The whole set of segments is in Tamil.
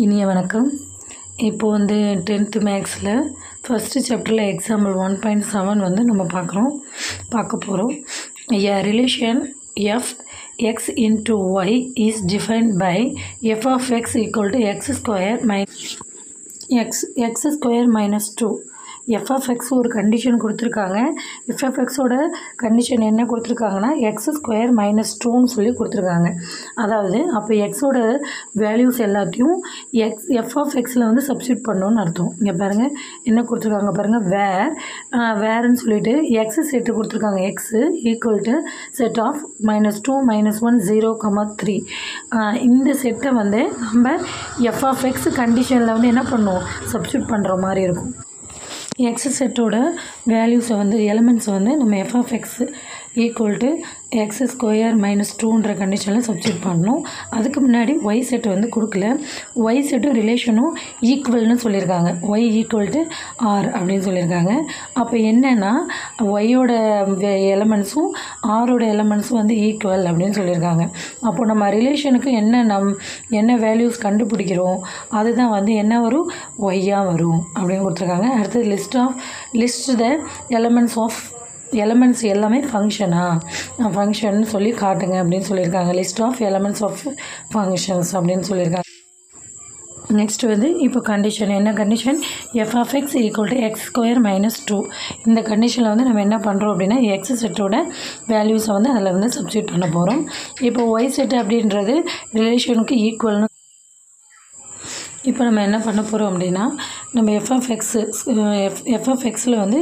இனிய வணக்கம். இப்போ வந்து 10th மேக்ஸில் ஃபஸ்ட்டு சாப்டரில் எக்ஸாம்பிள் 1.7 வந்து நம்ம பார்க்க போகிறோம். A relation f x into y is defined by f of x equal to x square minus 2. f of x ஒரு கண்டிஷன் கொடுத்துருக்காங்க. f of x ஓட கண்டிஷன் என்ன கொடுத்துருக்காங்கன்னா எக்ஸ் ஸ்கொயர் மைனஸ் 2ன்னு சொல்லி கொடுத்துருக்காங்க. அதாவது அப்போ எக்ஸோட வேல்யூஸ் எல்லாத்தையும் எஃப் ஆஃப் எக்ஸில் வந்து சப்ஸ்டியூட் பண்ணணும்னு அர்த்தம். இங்கே பாருங்கள் என்ன கொடுத்துருக்காங்க பாருங்கள், வேர்ன்னு சொல்லிட்டு எக்ஸு செட்டு கொடுத்துருக்காங்க. X equal to set of -2 -1 0, 3. இந்த செட்டை வந்து நம்ம எஃப் ஆஃப் எக்ஸ் கண்டிஷனில் வந்து என்ன பண்ணுவோம், சப்ஸ்டியூட் பண்ணுற மாதிரி இருக்கும். எக்ஸ் செட்டோட வேல்யூஸை வந்து எலிமெண்ட்ஸை வந்து நம்ம F of X equal to X square minus 2ன்ற கண்டிஷனில் சப்ஸ்டியூட் பண்ணணும். அதுக்கு முன்னாடி ஒய் செட்டு வந்து கொடுக்கல. ஒய் செட்டும் ரிலேஷனும் ஈக்குவல்னு சொல்லியிருக்காங்க. ஒய் ஈக்குவல் டு ஆர் அப்படின்னு சொல்லியிருக்காங்க. அப்போ என்னென்னா ஒய்யோட எலமெண்ட்ஸும் ஆரோட எலமெண்ட்ஸும் வந்து ஈக்குவல் அப்படின்னு சொல்லியிருக்காங்க. அப்போது நம்ம ரிலேஷனுக்கு என்ன வேல்யூஸ் கண்டுபிடிக்கிறோம் அதுதான் வந்து என்ன வரும், ஒய்யாக வரும் அப்படின்னு கொடுத்துருக்காங்க. அடுத்தது லிஸ்ட் த எலமெண்ட்ஸ் எல்லாமே ஃபங்க்ஷன் சொல்லி காட்டுங்க அப்படின்னு சொல்லியிருக்காங்க. List of elements of functions அப்படின்னு சொல்லியிருக்காங்க. நெக்ஸ்ட் வந்து இப்போ என்ன condition, f of X equal to X square minus 2. இந்த கண்டிஷனில் வந்து நம்ம என்ன பண்ணுறோம் அப்படின்னா எக்ஸ் செட்டோட வேல்யூஸை வந்து அதில் வந்து சப்ஸ்டியூட் பண்ண போகிறோம். இப்போ ஒய் செட் அப்படின்றது ரிலேஷனுக்கு ஈக்குவல்னு. இப்போ நம்ம என்ன பண்ண போகிறோம் அப்படின்னா நம்ம எஃப் ஆஃப் எக்ஸில் வந்து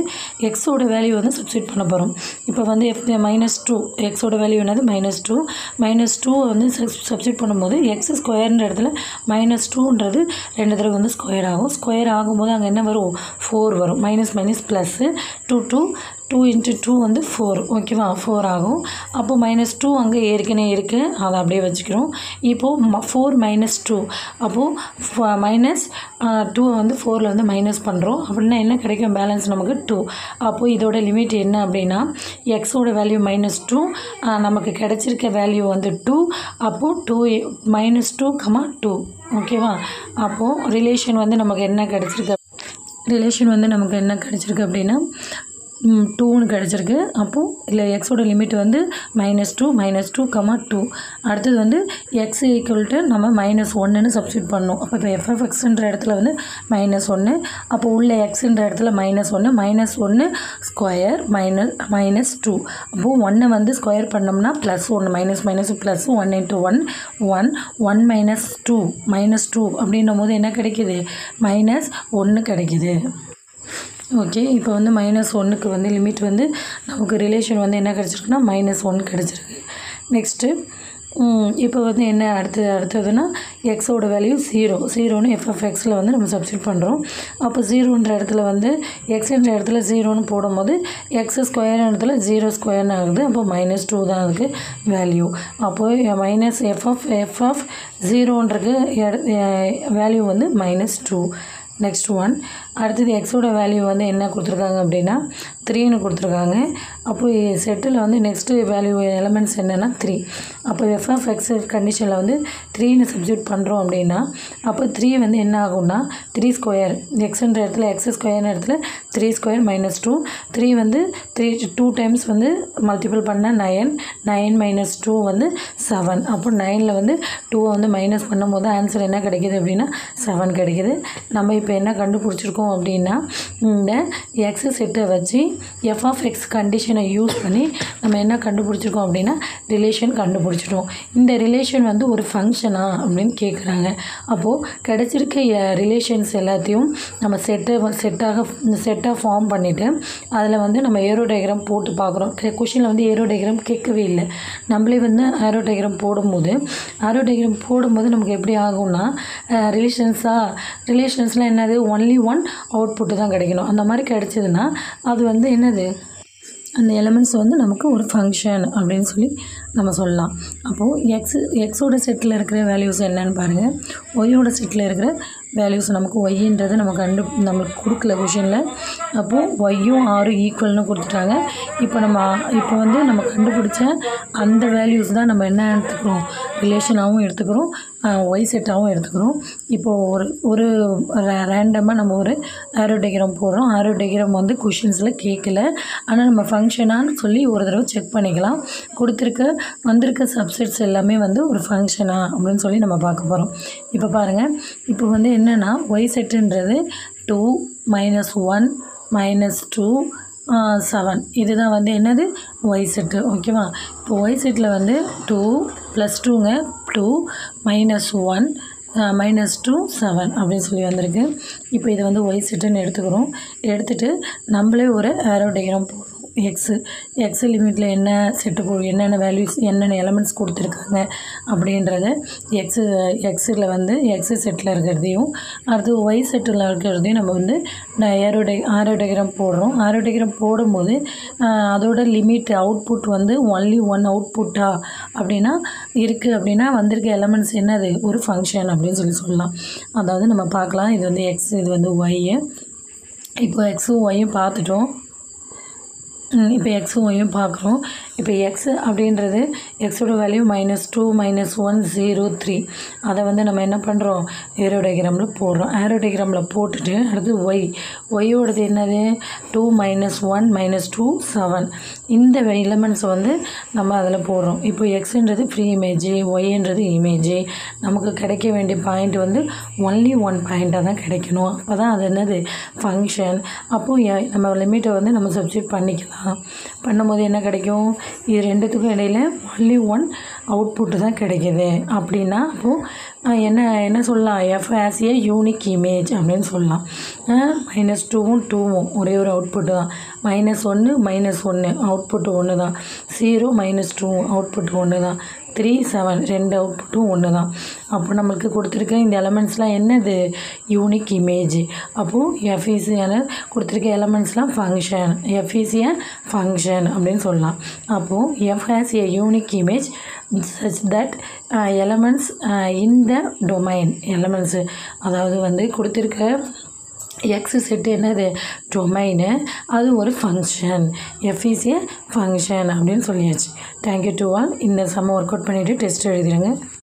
எக்ஸோட வேல்யூ வந்து சப்ஸ்டியூட் பண்ண போகிறோம். இப்போ வந்து -2 எக்ஸோட வேல்யூ என்னது -2 வந்து சப்ஸ்டியூட் பண்ணும்போது எக்ஸ் ஸ்கொயர்ன்ற இடத்துல -2ன்றது 2 தடவை வந்து ஸ்கொயர் ஆகும்போது அங்கே என்ன வரும், 4 வரும். மைனஸ் ப்ளஸ்ஸு 2 × 2 வந்து 4, ஓகேவா, 4 ஆகும். அப்போது -2 அங்கே ஏற்கனவே இருக்குது, அதை அப்படியே வச்சுக்கிறோம். இப்போது 4 - 2 அப்போது -2 வந்து 4ல் வந்து மைனஸ் பண்ணுறோம். அப்படின்னா என்ன கிடைக்கும், பேலன்ஸ் நமக்கு 2. அப்போது இதோட லிமிட் என்ன அப்படின்னா எக்ஸோட வேல்யூ -2, நமக்கு கிடைச்சிருக்க வேல்யூ வந்து 2. அப்போது -2, 2, ஓகேவா. அப்போது ரிலேஷன் வந்து நமக்கு என்ன கிடச்சிருக்கு அப்படின்னா 2ன்னு கிடச்சிருக்கு. அப்போது இல்லை எக்ஸோட லிமிட் வந்து -2, -2, 2. அடுத்தது வந்து எக்ஸ் ஈக்குவல் டு நம்ம -1ன்னு சப்ஸ்டியூட் பண்ணணும். அப்போ இப்போ எஃப் ஆஃப் எக்ஸுன்ற இடத்துல வந்து -1, அப்போ உள்ள எக்ஸுன்ற இடத்துல -1 ஸ்கொயர் -2. அப்போது 1 வந்து ஸ்கொயர் பண்ணோம்னா +1, மைனஸ் ப்ளஸ் 1 × 1 -2 அப்படின்னும் போது என்ன கிடைக்கிது, -1 கிடைக்கிது. ஓகே, இப்போ வந்து -1க்கு வந்து லிமிட் வந்து நமக்கு ரிலேஷன் வந்து என்ன கிடச்சிருக்குன்னா -1 கிடச்சிருக்கு. நெக்ஸ்ட்டு இப்போ வந்து என்ன அடுத்ததுன்னா எக்ஸோட வேல்யூ 0ன்னு எஃப் ஆஃப் எக்ஸில் வந்து நம்ம சப்ஸ்டியூட் பண்ணுறோம். அப்போ 0ன்ற இடத்துல வந்து எக்ஸுன்ற இடத்துல 0ன்னு போடும்போது எக்ஸ் ஸ்கொயர் இடத்துல 0 ஸ்கொயர்னு ஆகுது. அப்போ -2 தான் அதுக்கு வேல்யூ. அப்போது எஃப் ஆஃப் 0ன்றது வேல்யூ வந்து -2. நெக்ஸ்ட் ஒன், அடுத்தது எக்ஸோட வேல்யூ வந்து என்ன கொடுத்துருக்காங்க அப்படின்னா 3ன்னு கொடுத்துருக்காங்க. அப்போது செட்டில் வந்து நெக்ஸ்ட்டு வேல்யூ எலமெண்ட்ஸ் என்னென்னா 3. அப்போ எஃப் ஆஃப் எக்ஸ் கண்டிஷனில் வந்து 3ன்னு சப்ஸ்டியூட் பண்ணுறோம் அப்படின்னா அப்போ 3 வந்து என்ன ஆகும்னா 3 ஸ்கொயர், எக்ஸுன்ற இடத்துல எக்ஸ் ஸ்கொயர்னு இடத்துல 3 ஸ்கொயர் -2. 3 வந்து 2 டைம்ஸ் வந்து மல்டிபிள் பண்ணால் 9 -2 வந்து 7. அப்போ 9ல் வந்து 2 வந்து மைனஸ் பண்ணும்போது ஆன்சர் என்ன கிடைக்கிது அப்படின்னா 7 கிடைக்கிது. நம்ம இப்போ என்ன கண்டுபிடிச்சிருக்கோம் அப்படின்னா இந்த எக்ஸ் செட்டை வச்சு எஃப் ஆஃப் எக்ஸ் கண்டிஷனை யூஸ் பண்ணி நம்ம என்ன கண்டுபிடிச்சிருக்கோம் அப்படின்னா ரிலேஷன் கண்டுபிடிச்சிட்டோம். இந்த ரிலேஷன் வந்து ஒரு ஃபங்க்ஷனா அப்படின்னு கேட்குறாங்க. அப்போது கிடைச்சிருக்க ரிலேஷன்ஸ் எல்லாத்தையும் நம்ம செட்டாக ஃபார்ம் பண்ணிவிட்டு அதில் வந்து நம்ம ஏரோ டயக்ராம் போட்டு பார்க்குறோம். கொஷினில் வந்து ஏரோ டயக்ராம் கேட்கவே இல்லை. நம்மளே வந்து ஏரோ டயக்ராம் போடும்போது நமக்கு எப்படி ஆகும்னா ரிலேஷன்ஸ்லாம் என்னது, ஒன்லி ஒன் அவுட்புட்டு தான் கிடைக்கணும். அந்த மாதிரி கிடைச்சதுன்னா அது வந்து என்னது, அந்த எலமெண்ட்ஸ் வந்து நமக்கு ஒரு ஃபங்க்ஷன் அப்படின்னு சொல்லி நம்ம சொல்லலாம். அப்போது எக்ஸோட செட்டில் இருக்கிற வேல்யூஸ் என்னன்னு பாருங்கள். ஒய்யோட செட்டில் இருக்கிற வேல்யூஸ் நமக்கு ஒய்ன்றது நம்மளுக்கு கொடுக்கல கொஷினில். அப்போது ஒய்யும் ஆரும் ஈக்குவல்னு கொடுத்துட்டாங்க. இப்போ வந்து நம்ம கண்டுபிடிச்ச அந்த வேல்யூஸ் தான் நம்ம என்ன எடுத்துக்கிறோம், ரிலேஷனாகவும் எடுத்துக்கிறோம், ஒய் செட்டாகவும் எடுத்துக்கிறோம். இப்போது ஒரு ரேண்டமாக நம்ம ஒரு ஆரோ டயக்ராம் போடுறோம். ஆரோ டயக்ராம் வந்து கொஷின்ஸில் கேட்கல, ஆனால் நம்ம ஃபங்க்ஷனான்னு சொல்லி ஒரு தடவை செக் பண்ணிக்கலாம். வந்திருக்க சப்செட்ஸ் எல்லாமே வந்து ஒரு ஃபங்க்ஷனா அப்படின்னு சொல்லி நம்ம பார்க்க போகிறோம். இப்போ பாருங்கள், இப்போ வந்து என்னென்னா ஒய் செட்டுன்றது 2 -1 -2 7 இதுதான் வந்து என்னது ஒய் செட்டு. ஓகேவா? இப்போ ஒய் செட்டில் வந்து 2 + 2ங்க 2 -1 -2 7 அப்படின்னு சொல்லி வந்திருக்கு. இப்போ இதை வந்து ஒய் செட்டுன்னு எடுத்துக்கிறோம். எடுத்துகிட்டு நம்மளே ஒரு ஆரோ டயக்ராம் போடுறோம். எக்ஸ் லிமிட்டில் என்ன செட்டு என்னென்ன வேல்யூஸ் என்னென்ன எலமெண்ட்ஸ் கொடுத்துருக்காங்க அப்படின்றத எக்ஸில் வந்து எக்ஸ் செட்டில் இருக்கிறதையும் அடுத்து ஒய் செட்டில் இருக்கிறதையும் நம்ம வந்து ஆரோ டயக்ராம் போடுறோம். ஆரோ டயக்ராம் போடும்போது அதோட லிமிட் அவுட்புட் வந்து ஒன்லி ஒன் அவுட்புட்டா அப்படின்னா இருக்குது. அப்படின்னா வந்திருக்க எலமெண்ட்ஸ் என்னது ஒரு ஃபங்க்ஷன் அப்படின்னு சொல்லலாம். அதாவது நம்ம பார்க்கலாம், இது வந்து எக்ஸ், இது வந்து ஒய்யு. இப்போ எக்ஸும் ஒய்யும் பார்த்துட்டோம். இப்போ எக்ஸும் ஒய்யும் பார்க்குறோம். இப்போ எக்ஸ் அப்படின்றது எக்ஸோட வேல்யூ -2 -1 0 3. அதை வந்து நம்ம என்ன பண்ணுறோம், ஆரோ டயக்ராமில் போடுறோம். ஆரோ டயக்ராமில் போட்டுட்டு அடுத்து ஒய்யோடது என்னது 2 -1 -2 7. இந்த எலமெண்ட்ஸை வந்து நம்ம அதில் போடுறோம். இப்போ எக்ஸுன்றது ஃப்ரீ இமேஜ், ஒய்ன்றது இமேஜ். நமக்கு கிடைக்க வேண்டிய பாயிண்ட் வந்து ஒன்லி ஒன் பாயிண்ட்டாக தான் கிடைக்கணும். அப்போ தான் அது என்னது ஃபங்க்ஷன். அப்போது நம்ம லிமிட்டை வந்து நம்ம சப்ஸ்டிட்யூட் பண்ணிக்கலாம். பண்ணும்போது என்ன கிடைக்கும், இது ரெண்டுத்துக்கும் இடையில் ஒன்லி ஒன் அவுட்புட்டு தான் கிடைக்கிது. அப்படின்னா அப்போது என்ன சொல்லலாம், F as a unique image அப்படின்னு சொல்லலாம். -2வும் 2வும் ஒரே ஒரு அவுட்புட்டு தான். -1 -1 அவுட்புட்டு ஒன்று தான். 0 -2 அவுட்புட்டு ஒன்று தான். 3 7 ரெண்டு அவுட்புட்டும் ஒன்று தான். அப்போ நம்மளுக்கு கொடுத்துருக்க இந்த எலமெண்ட்ஸ்லாம் என்னது யூனிக் இமேஜ். அப்போது எஃப்இசியான கொடுத்துருக்க எலமெண்ட்ஸ்லாம் ஃபங்க்ஷன், எஃப்இசிய ஃபங்க்ஷன் அப்படின்னு சொல்லலாம். அப்போது F has a unique image such that elements in the domain elements, அதாவது வந்து கொடுத்துருக்க எக்ஸ் செட்டு என்னது டொமைனு, அது ஒரு ஃபங்க்ஷன், எஃப்இசிய ஃபங்க்ஷன் அப்படின்னு சொல்லியாச்சு. Thank you to all. இந்த சம்ம ஒர்க் அவுட் பண்ணிவிட்டு டெஸ்ட் எழுதிடுங்க.